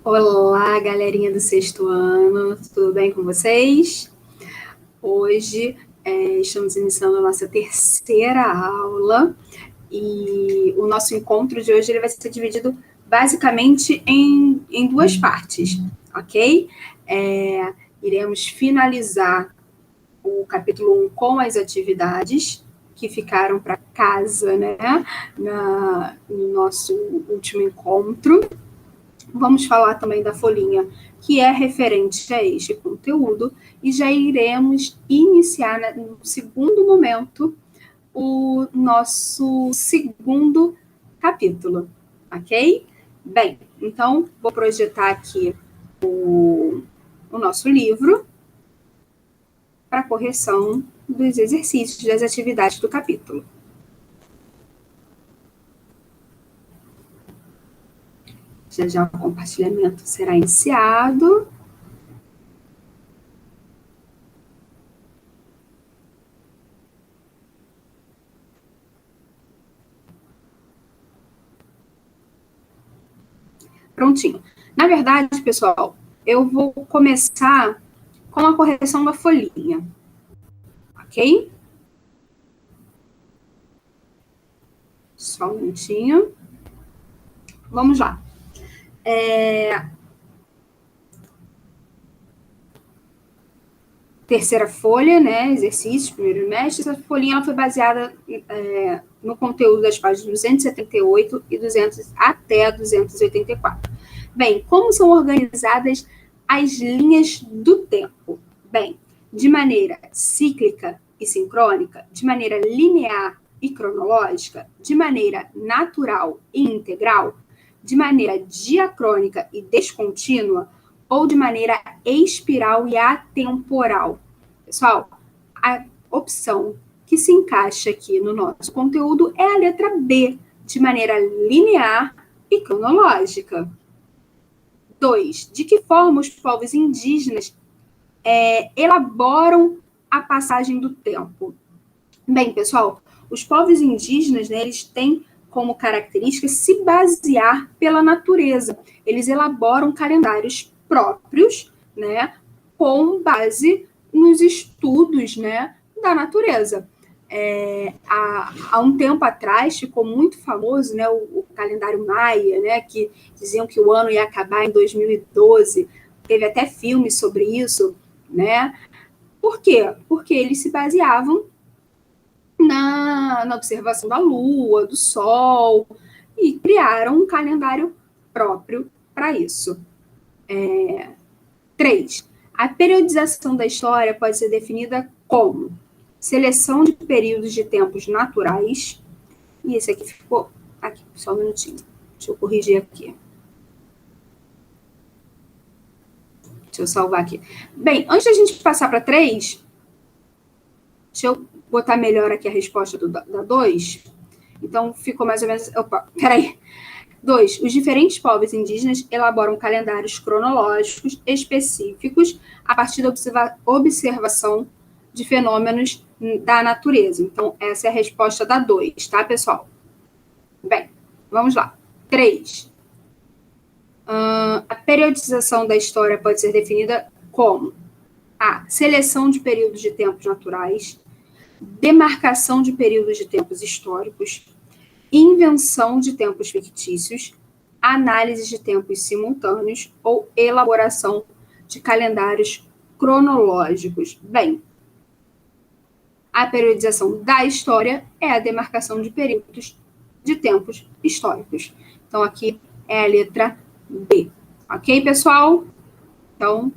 Olá, galerinha do sexto ano, tudo bem com vocês? Hoje estamos iniciando a nossa terceira aula e o nosso encontro de hoje ele vai ser dividido basicamente em duas partes, ok? Iremos finalizar o capítulo 1 com as atividades que ficaram para casa, né, no nosso último encontro. Vamos falar também da folhinha que é referente a este conteúdo e já iremos iniciar no segundo momento o nosso segundo capítulo, ok? Bem, então vou projetar aqui o nosso livro para correção dos exercícios, das atividades do capítulo. Já o compartilhamento será iniciado. Prontinho. Na verdade, pessoal, eu vou começar com a correção da folhinha. Ok? Só um minutinho. Vamos lá. Terceira folha, né? Exercícios, primeiro trimestre. Essa folhinha ela foi baseada no conteúdo das páginas 278 e 200 até 284. Bem, como são organizadas as linhas do tempo? Bem, de maneira cíclica e sincrônica, de maneira linear e cronológica, de maneira natural e integral, de maneira diacrônica e descontínua, ou de maneira espiral e atemporal. Pessoal, a opção que se encaixa aqui no nosso conteúdo é a letra B, de maneira linear e cronológica. 2. De que forma os povos indígenas elaboram a passagem do tempo? Bem, pessoal, os povos indígenas, né, eles têm como característica se basear pela natureza. Eles elaboram calendários próprios, né, com base nos estudos, né, da natureza. Há um tempo atrás ficou muito famoso, né, o calendário maia, né, que diziam que o ano ia acabar em 2012. Teve até filme sobre isso, né? Por quê? Porque eles se baseavam na observação da Lua, do Sol, e criaram um calendário próprio para isso. 3. A periodização da história pode ser definida como seleção de períodos de tempos naturais, e esse aqui ficou, aqui, só um minutinho, deixa eu corrigir aqui. Deixa eu salvar aqui. Bem, antes da gente passar para 3, deixa eu botar melhor aqui a resposta da 2. Então, ficou mais ou menos... Opa, peraí. 2. Os diferentes povos indígenas elaboram calendários cronológicos específicos a partir da observação de fenômenos da natureza. Então, essa é a resposta da 2, tá, pessoal? Bem, vamos lá. 3. A periodização da história pode ser definida como a seleção de períodos de tempos naturais, demarcação de períodos de tempos históricos, invenção de tempos fictícios, análise de tempos simultâneos ou elaboração de calendários cronológicos. Bem, a periodização da história é a demarcação de períodos de tempos históricos. Então, aqui é a letra B. Ok, pessoal? Então,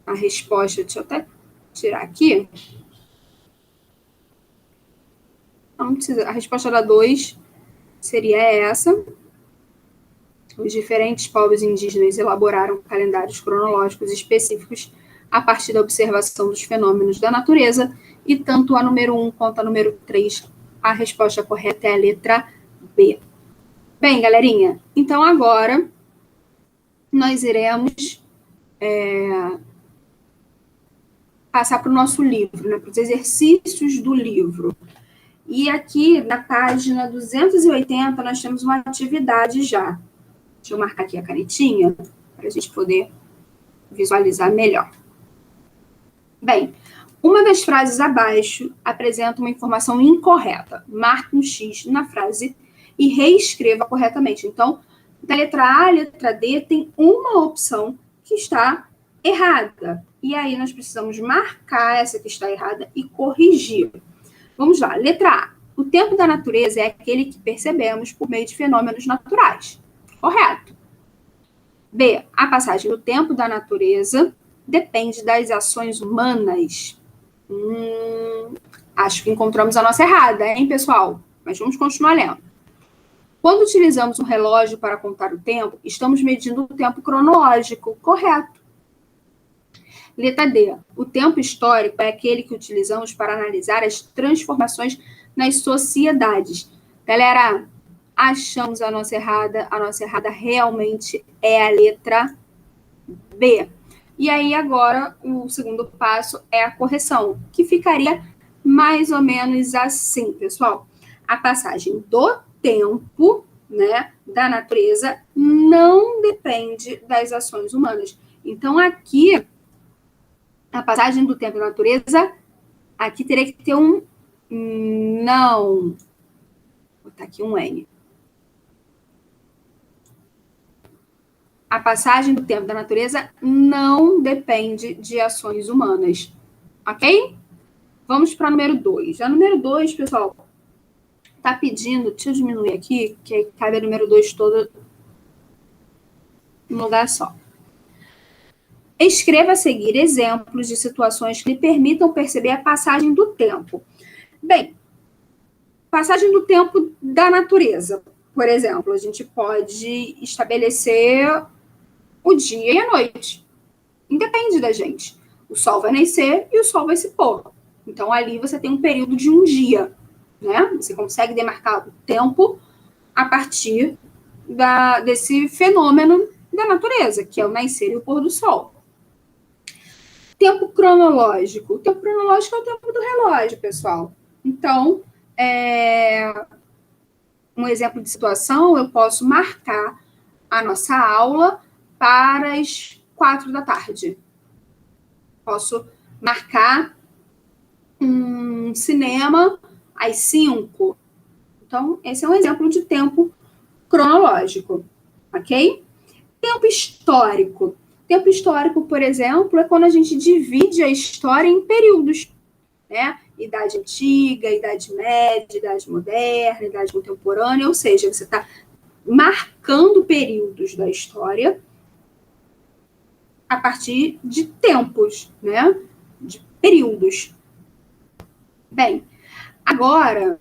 a resposta, deixa eu até tirar aqui. Não precisa, a resposta da 2 seria essa. Os diferentes povos indígenas elaboraram calendários cronológicos específicos a partir da observação dos fenômenos da natureza, e tanto a número 1 quanto a número 3, a resposta correta é a letra B. Bem, galerinha, então agora nós iremos passar para o nosso livro, né, para os exercícios do livro. E aqui, na página 280, nós temos uma atividade já. Deixa eu marcar aqui a canetinha para a gente poder visualizar melhor. Bem, uma das frases abaixo apresenta uma informação incorreta. Marque um X na frase e reescreva corretamente. Então, da letra A à letra D tem uma opção que está errada. E aí nós precisamos marcar essa que está errada e corrigir. Vamos lá. Letra A. O tempo da natureza é aquele que percebemos por meio de fenômenos naturais. Correto. B. A passagem do tempo da natureza depende das ações humanas. Acho que encontramos a nossa errada, hein, pessoal? Mas vamos continuar lendo. Quando utilizamos um relógio para contar o tempo, estamos medindo o tempo cronológico. Correto. Letra D. O tempo histórico é aquele que utilizamos para analisar as transformações nas sociedades. Galera, achamos a nossa errada. A nossa errada realmente é a letra B. E aí, agora, o segundo passo é a correção, que ficaria mais ou menos assim, pessoal. A passagem do tempo, né, da natureza não depende das ações humanas. Então, aqui, a passagem do tempo da natureza, aqui teria que ter um não. Vou botar aqui um N. A passagem do tempo da natureza não depende de ações humanas. Ok? Vamos para o número 2. A número 2, pessoal, está pedindo... Deixa eu diminuir aqui, que aí cabe a número 2 toda num lugar só. Escreva a seguir exemplos de situações que lhe permitam perceber a passagem do tempo. Bem, passagem do tempo da natureza. Por exemplo, a gente pode estabelecer o dia e a noite. Independe da gente. O sol vai nascer e o sol vai se pôr. Então, ali você tem um período de um dia, né? Você consegue demarcar o tempo a partir desse fenômeno da natureza, que é o nascer e o pôr do sol. Tempo cronológico. O tempo cronológico é o tempo do relógio, pessoal. Então, um exemplo de situação, eu posso marcar a nossa aula para as 4 da tarde. Posso marcar um cinema às 5. Então, esse é um exemplo de tempo cronológico, ok? Tempo histórico. Tempo histórico, por exemplo, é quando a gente divide a história em períodos, né? Idade antiga, idade média, idade moderna, idade contemporânea, ou seja, você está marcando períodos da história a partir de tempos, né? De períodos. Bem, agora,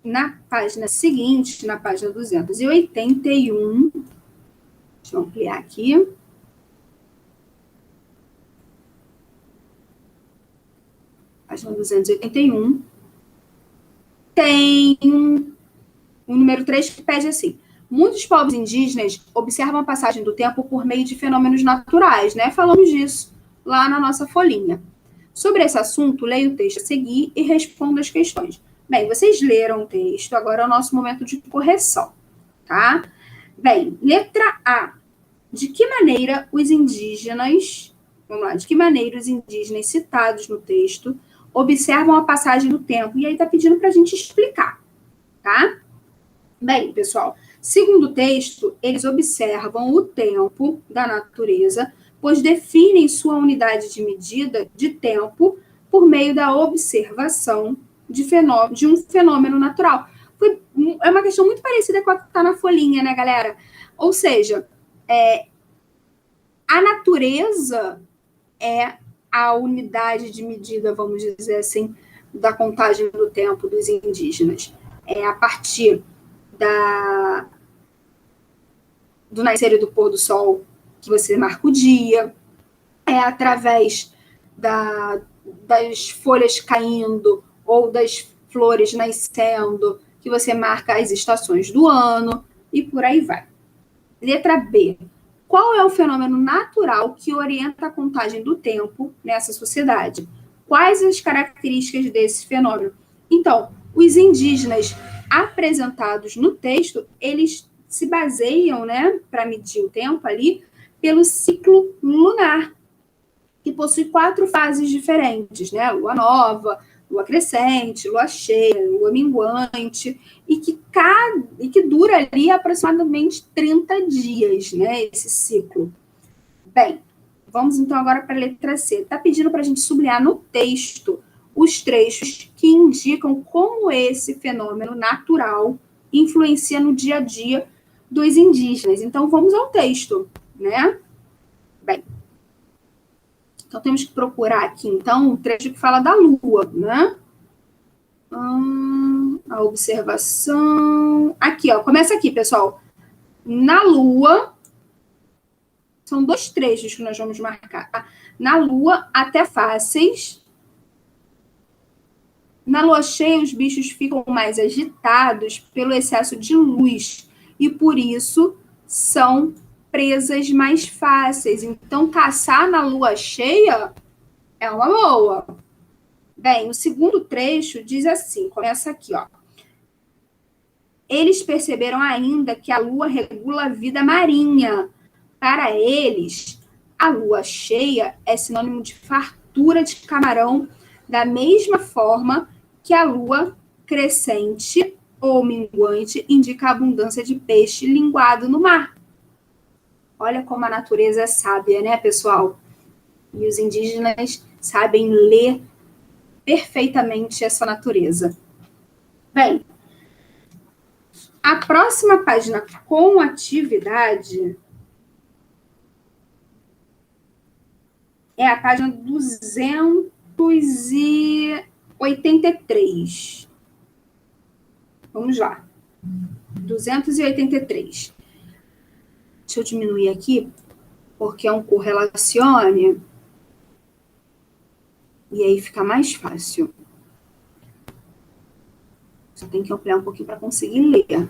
na página seguinte, na página 281, deixa eu ampliar aqui. Página 281. Tem um número 3 que pede assim: muitos povos indígenas observam a passagem do tempo por meio de fenômenos naturais, né? Falamos disso lá na nossa folhinha. Sobre esse assunto, leia o texto a seguir e responda as questões. Bem, vocês leram o texto, agora é o nosso momento de correção, tá? Bem, letra A. De que maneira os indígenas, vamos lá, de que maneira os indígenas citados no texto observam a passagem do tempo? E aí tá pedindo para a gente explicar, tá? Bem, pessoal, segundo o texto, eles observam o tempo da natureza, pois definem sua unidade de medida de tempo por meio da observação de um fenômeno natural. É uma questão muito parecida com a que está na folhinha, né, galera? Ou seja, a natureza é a unidade de medida, vamos dizer assim, da contagem do tempo dos indígenas. É a partir do nascer e do pôr do sol que você marca o dia, é através das folhas caindo ou das flores nascendo que você marca as estações do ano e por aí vai. Letra B. Qual é o fenômeno natural que orienta a contagem do tempo nessa sociedade? Quais as características desse fenômeno? Então, os indígenas apresentados no texto, eles se baseiam, né, para medir o tempo ali, pelo ciclo lunar, que possui 4 fases diferentes, né? Lua nova, lua crescente, lua cheia, lua minguante, e que dura ali aproximadamente 30 dias, né? Esse ciclo. Bem, vamos então agora para a letra C. Está pedindo para a gente sublinhar no texto os trechos que indicam como esse fenômeno natural influencia no dia a dia dos indígenas. Então, vamos ao texto, né? Bem, então temos que procurar aqui, então, um trecho que fala da Lua, né? A observação... Aqui, ó, começa aqui, pessoal. Na Lua, são 2 trechos que nós vamos marcar, tá? Na Lua, até fáceis. Na lua cheia, os bichos ficam mais agitados pelo excesso de luz e, por isso, são presas mais fáceis. Então, caçar na lua cheia é uma boa. Bem, o segundo trecho diz assim, começa aqui, ó. Eles perceberam ainda que a lua regula a vida marinha. Para eles, a lua cheia é sinônimo de fartura de camarão, da mesma forma que a lua crescente ou minguante indica a abundância de peixe linguado no mar. Olha como a natureza é sábia, né, pessoal? E os indígenas sabem ler perfeitamente essa natureza. Bem, a próxima página com atividade é a página 283. Vamos lá. 283. Deixa eu diminuir aqui, porque é um correlacione. E aí fica mais fácil. Só tem que ampliar um pouquinho para conseguir ler.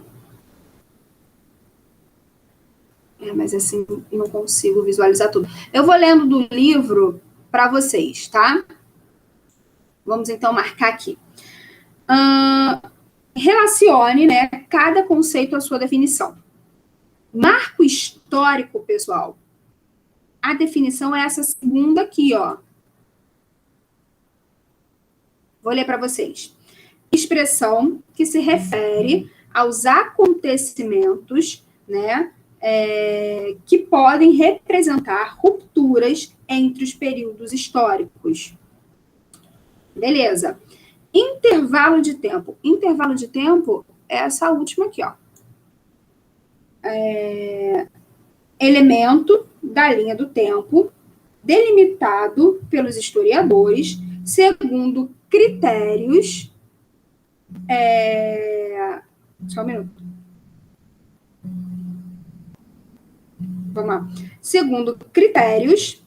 Mas assim, não consigo visualizar tudo. Eu vou lendo do livro para vocês, tá? Vamos então marcar aqui. Relacione, né, cada conceito à sua definição. Marco histórico, pessoal. A definição é essa segunda aqui, ó. Vou ler para vocês. Expressão que se refere aos acontecimentos, né, que podem representar rupturas entre os períodos históricos. Beleza. Intervalo de tempo. Intervalo de tempo é essa última aqui, ó. Elemento da linha do tempo, delimitado pelos historiadores, segundo critérios... Só um minuto. Vamos lá. Segundo critérios...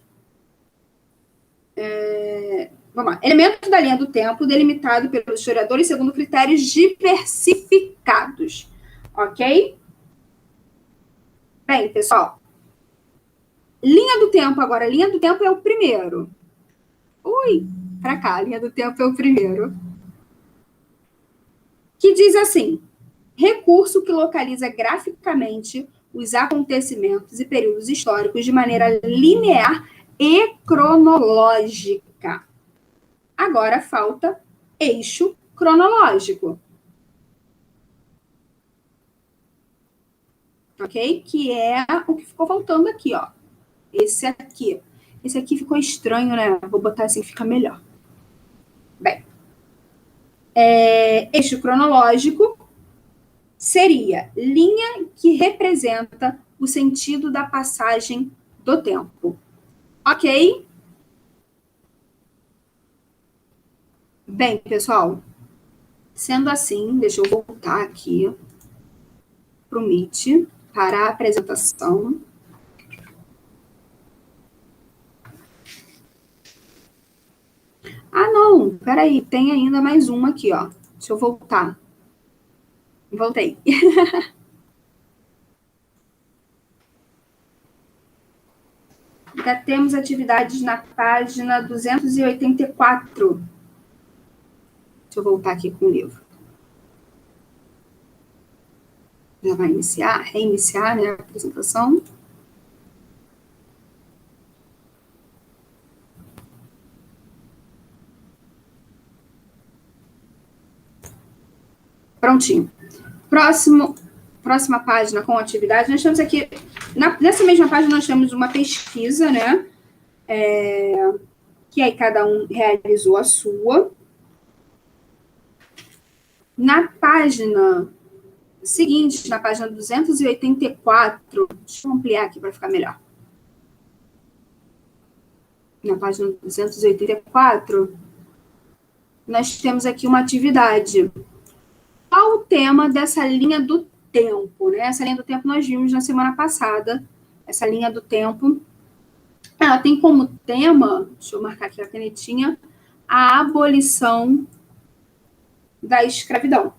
Vamos lá. Elemento da linha do tempo, delimitado pelos historiadores, segundo critérios diversificados. Ok? Bem, pessoal. Linha do tempo agora. Linha do tempo é o primeiro. Ui, para cá. Linha do tempo é o primeiro. Que diz assim: recurso que localiza graficamente os acontecimentos e períodos históricos de maneira linear e cronológica. Agora falta eixo cronológico. Ok? Que é o que ficou faltando aqui, ó. Esse aqui. Esse aqui ficou estranho, né? Vou botar assim que fica melhor. Bem. Eixo cronológico seria linha que representa o sentido da passagem do tempo. Ok? Bem, pessoal, sendo assim, deixa eu voltar aqui para o Meet, para a apresentação. Ah, não, peraí, tem ainda mais uma aqui, ó. Deixa eu voltar. Voltei. Já temos atividades na página 284. Deixa eu voltar aqui com o livro. Já vai iniciar, reiniciar, né, a apresentação. Prontinho. Próxima página com atividade. Nós temos aqui, nessa mesma página, nós temos uma pesquisa, né? Que aí cada um realizou a sua. Na página seguinte, na página 284, deixa eu ampliar aqui para ficar melhor. Na página 284, nós temos aqui uma atividade. Qual o tema dessa linha do tempo, né? Essa linha do tempo nós vimos na semana passada. Essa linha do tempo, ela tem como tema, deixa eu marcar aqui a canetinha, a abolição da escravidão.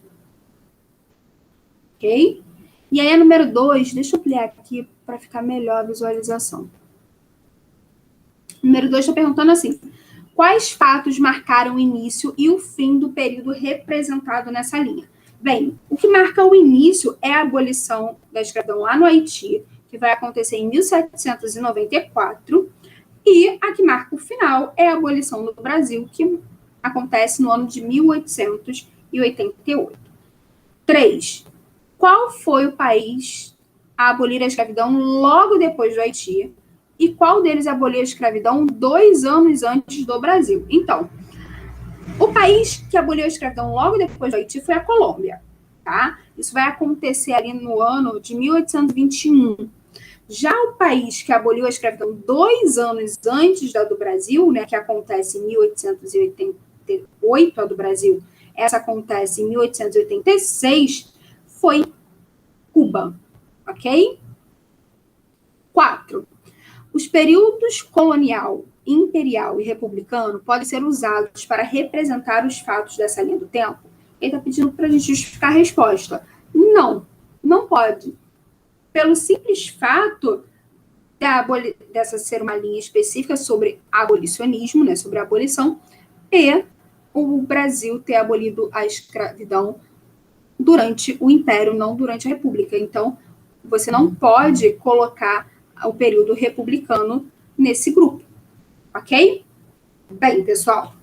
Ok? E aí a número 2, deixa eu ampliar aqui para ficar melhor a visualização. Número 2 está perguntando assim: quais fatos marcaram o início e o fim do período representado nessa linha? Bem, o que marca o início é a abolição da escravidão lá no Haiti, que vai acontecer em 1794, e a que marca o final é a abolição no Brasil, que acontece no ano de 1888. 3. Qual foi o país a abolir a escravidão logo depois do Haiti? E qual deles aboliu a escravidão 2 anos antes do Brasil? Então, o país que aboliu a escravidão logo depois do Haiti foi a Colômbia, tá? Isso vai acontecer ali no ano de 1821. Já o país que aboliu a escravidão 2 anos antes da do Brasil, né, que acontece em 1888, a do Brasil, essa acontece em 1886, foi Cuba, ok? 4. Os períodos colonial, imperial e republicano podem ser usados para representar os fatos dessa linha do tempo? Ele está pedindo para a gente justificar a resposta. Não, não pode. Pelo simples fato dessa ser uma linha específica sobre abolicionismo, né, sobre a abolição, e o Brasil ter abolido a escravidão durante o Império, não durante a República. Então, você não pode colocar o período republicano nesse grupo, ok? Bem, pessoal,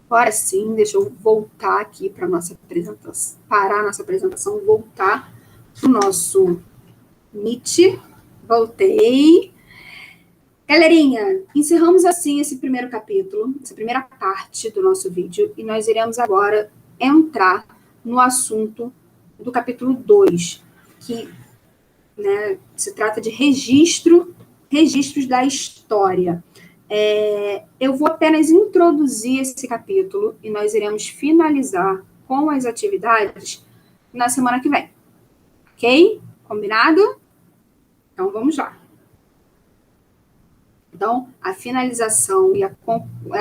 agora sim, deixa eu voltar aqui para a nossa apresentação, parar a nossa apresentação, voltar para o nosso Meet. Voltei. Galerinha, encerramos assim esse primeiro capítulo, essa primeira parte do nosso vídeo, e nós iremos agora entrar no assunto do capítulo 2, que, né, se trata de registros da história. Eu vou apenas introduzir esse capítulo e nós iremos finalizar com as atividades na semana que vem. Ok? Combinado? Então, vamos lá. Então, a finalização e a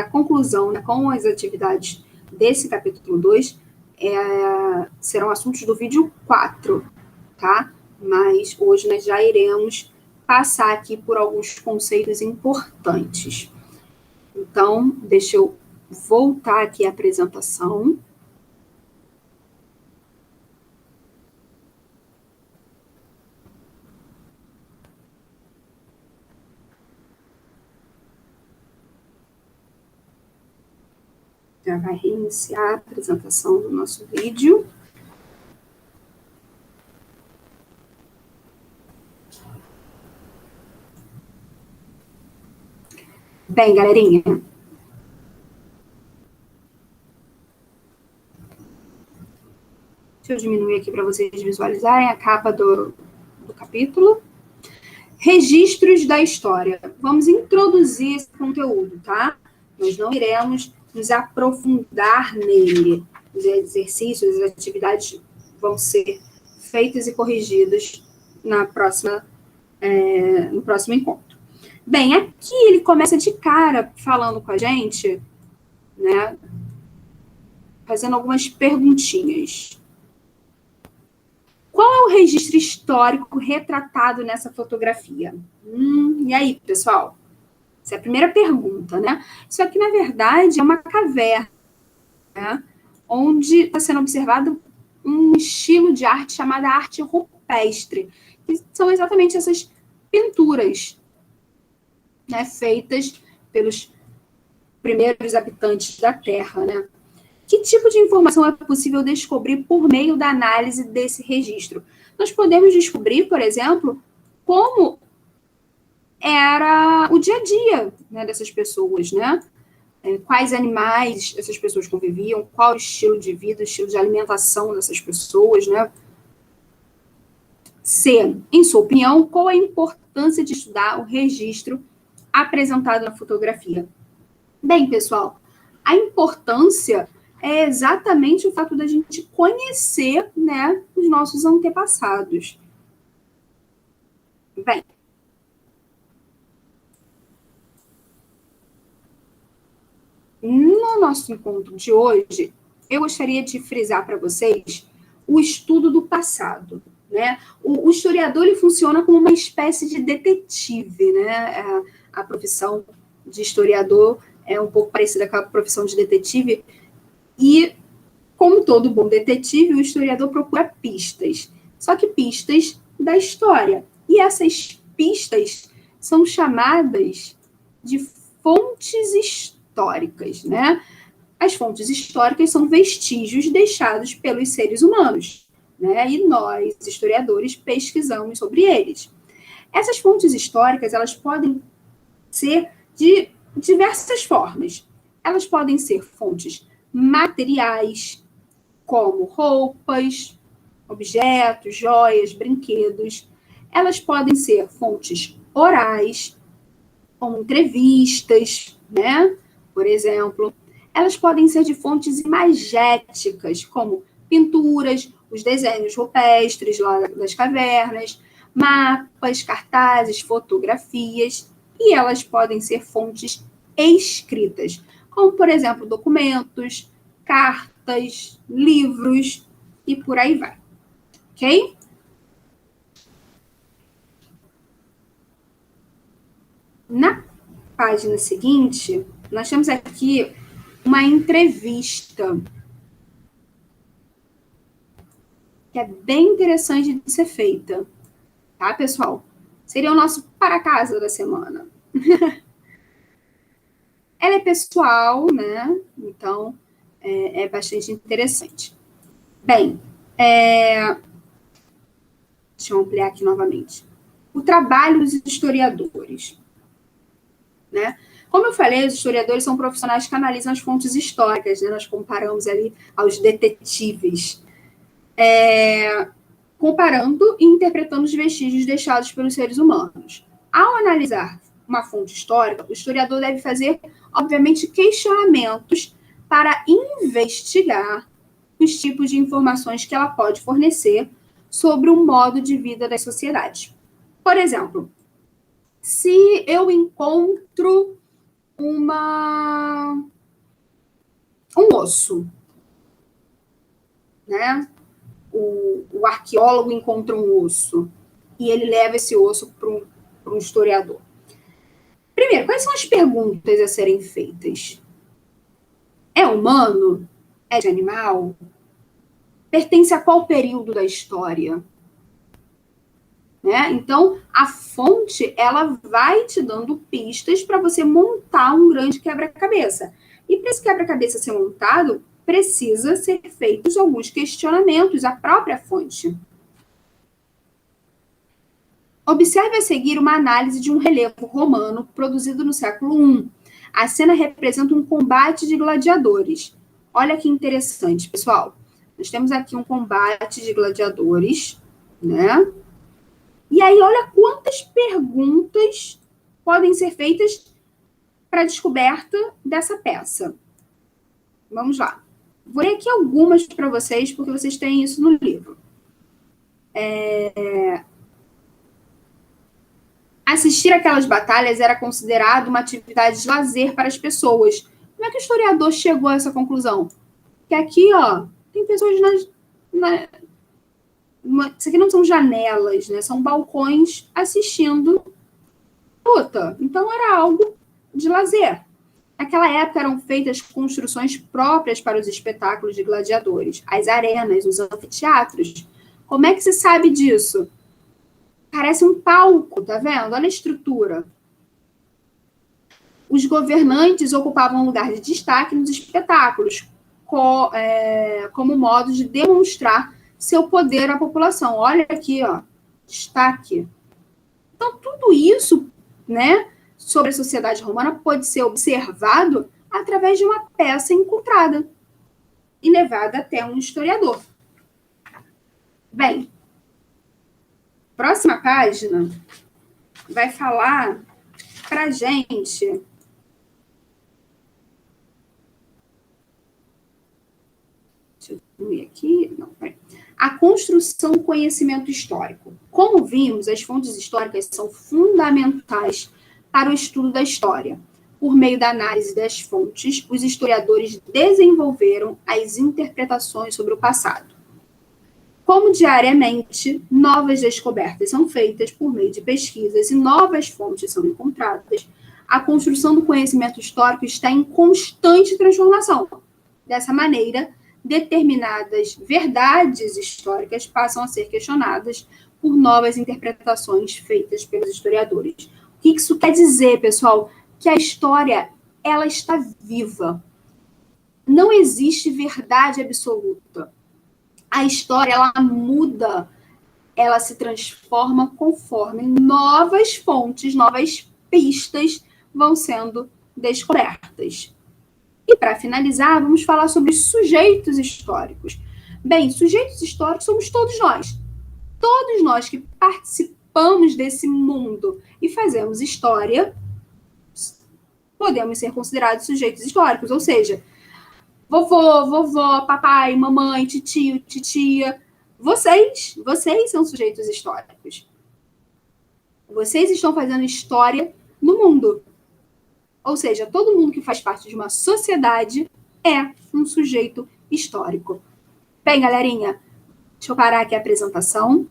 conclusão, né, com as atividades desse capítulo 2 serão assuntos do vídeo 4, tá? Mas hoje nós já iremos passar aqui por alguns conceitos importantes. Então, deixa eu voltar aqui a apresentação. Já vai reiniciar a apresentação do nosso vídeo. Bem, galerinha, deixa eu diminuir aqui para vocês visualizarem a capa do capítulo. Registros da história. Vamos introduzir esse conteúdo, tá? Nós não iremos nos aprofundar nele. Os exercícios, as atividades vão ser feitas e corrigidas no próximo encontro. Bem, aqui ele começa de cara falando com a gente, né? Fazendo algumas perguntinhas. Qual é o registro histórico retratado nessa fotografia? E aí, pessoal? Essa é a primeira pergunta, né? Isso aqui, na verdade, é uma caverna, né? Onde está sendo observado um estilo de arte chamada arte rupestre, que são exatamente essas pinturas, né, feitas pelos primeiros habitantes da Terra, né? Que tipo de informação é possível descobrir por meio da análise desse registro? Nós podemos descobrir, por exemplo, como era o dia a dia, né, dessas pessoas, né? Quais animais essas pessoas conviviam, qual o estilo de vida, o estilo de alimentação dessas pessoas, né? C, em sua opinião, qual a importância de estudar o registro apresentado na fotografia? Bem, pessoal, a importância é exatamente o fato da gente conhecer, né, os nossos antepassados. Bem, no nosso encontro de hoje, eu gostaria de frisar para vocês o estudo do passado, né? O historiador, ele funciona como uma espécie de detetive, né? A profissão de historiador é um pouco parecida com a profissão de detetive, e, como todo bom detetive, o historiador procura pistas, só que pistas da história. E essas pistas são chamadas de fontes históricas, né? As fontes históricas são vestígios deixados pelos seres humanos, né? E nós, historiadores, pesquisamos sobre eles. Essas fontes históricas, elas podem ser de diversas formas. Elas podem ser fontes materiais, como roupas, objetos, joias, brinquedos. Elas podem ser fontes orais, como entrevistas, né? Por exemplo. Elas podem ser de fontes imagéticas, como pinturas, os desenhos rupestres lá das cavernas, mapas, cartazes, fotografias, e elas podem ser fontes escritas, como, por exemplo, documentos, cartas, livros e por aí vai. Ok? Na página seguinte, nós temos aqui uma entrevista que é bem interessante de ser feita, tá, pessoal? Seria o nosso para casa da semana. Ela é pessoal, né? Então, é bastante interessante. Bem, deixa eu ampliar aqui novamente. O trabalho dos historiadores, né? Como eu falei, os historiadores são profissionais que analisam as fontes históricas, né? Nós comparamos ali aos detetives, comparando e interpretando os vestígios deixados pelos seres humanos. Ao analisar uma fonte histórica, o historiador deve fazer, obviamente, questionamentos para investigar os tipos de informações que ela pode fornecer sobre o modo de vida das sociedades. Por exemplo, se eu encontro um osso, né? O arqueólogo encontra um osso e ele leva esse osso para um historiador. Primeiro, quais são as perguntas a serem feitas? É humano? É de animal? Pertence a qual período da história? Né? Então, a fonte, ela vai te dando pistas para você montar um grande quebra-cabeça. E para esse quebra-cabeça ser montado, precisa ser feitos alguns questionamentos à própria fonte. Observe a seguir uma análise de um relevo romano produzido no século I. A cena representa um combate de gladiadores. Olha que interessante, pessoal. Nós temos aqui um combate de gladiadores, né? E aí, olha quantas perguntas podem ser feitas para a descoberta dessa peça. Vamos lá. Vou ler aqui algumas para vocês, porque vocês têm isso no livro. Assistir aquelas batalhas era considerado uma atividade de lazer para as pessoas. Como é que o historiador chegou a essa conclusão? Que aqui, ó, tem pessoas isso aqui não são janelas, né? São balcões assistindo luta. Então, era algo de lazer. Naquela época eram feitas construções próprias para os espetáculos de gladiadores, as arenas, os anfiteatros. Como é que se sabe disso? Parece um palco, tá vendo? Olha a estrutura. Os governantes ocupavam um lugar de destaque nos espetáculos, como modo de demonstrar seu poder à população. Olha aqui, ó, destaque. Então, tudo isso, né, sobre a sociedade romana pode ser observado através de uma peça encontrada e levada até um historiador. Bem, próxima página vai falar para a gente aqui, não, a construção do conhecimento histórico. Como vimos, as fontes históricas são fundamentais para o estudo da história. Por meio da análise das fontes, os historiadores desenvolveram as interpretações sobre o passado. Como diariamente novas descobertas são feitas por meio de pesquisas e novas fontes são encontradas, a construção do conhecimento histórico está em constante transformação. Dessa maneira, determinadas verdades históricas passam a ser questionadas por novas interpretações feitas pelos historiadores. O que isso quer dizer, pessoal? Que a história, ela está viva. Não existe verdade absoluta. A história, ela muda, ela se transforma conforme novas fontes, novas pistas vão sendo descobertas. E, para finalizar, vamos falar sobre sujeitos históricos. Bem, sujeitos históricos somos todos nós. Todos nós que participamos desse mundo e fazemos história, podemos ser considerados sujeitos históricos. Ou seja, vovô, vovó, papai, mamãe, titio, titia. Vocês são sujeitos históricos. Vocês estão fazendo história no mundo. Ou seja, todo mundo que faz parte de uma sociedade é um sujeito histórico. Bem, galerinha, deixa eu parar aqui a apresentação.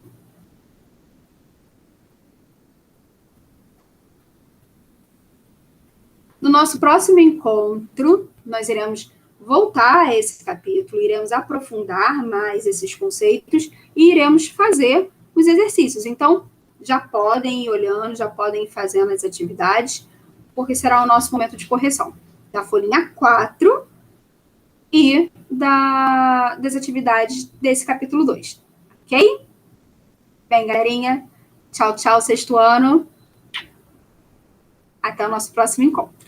No nosso próximo encontro, nós iremos voltar a esse capítulo, iremos aprofundar mais esses conceitos e iremos fazer os exercícios. Então, já podem ir olhando, já podem ir fazendo as atividades, porque será o nosso momento de correção da folhinha 4 e das atividades desse capítulo 2. Ok? Bem, galerinha, tchau, tchau, sexto ano. Até o nosso próximo encontro.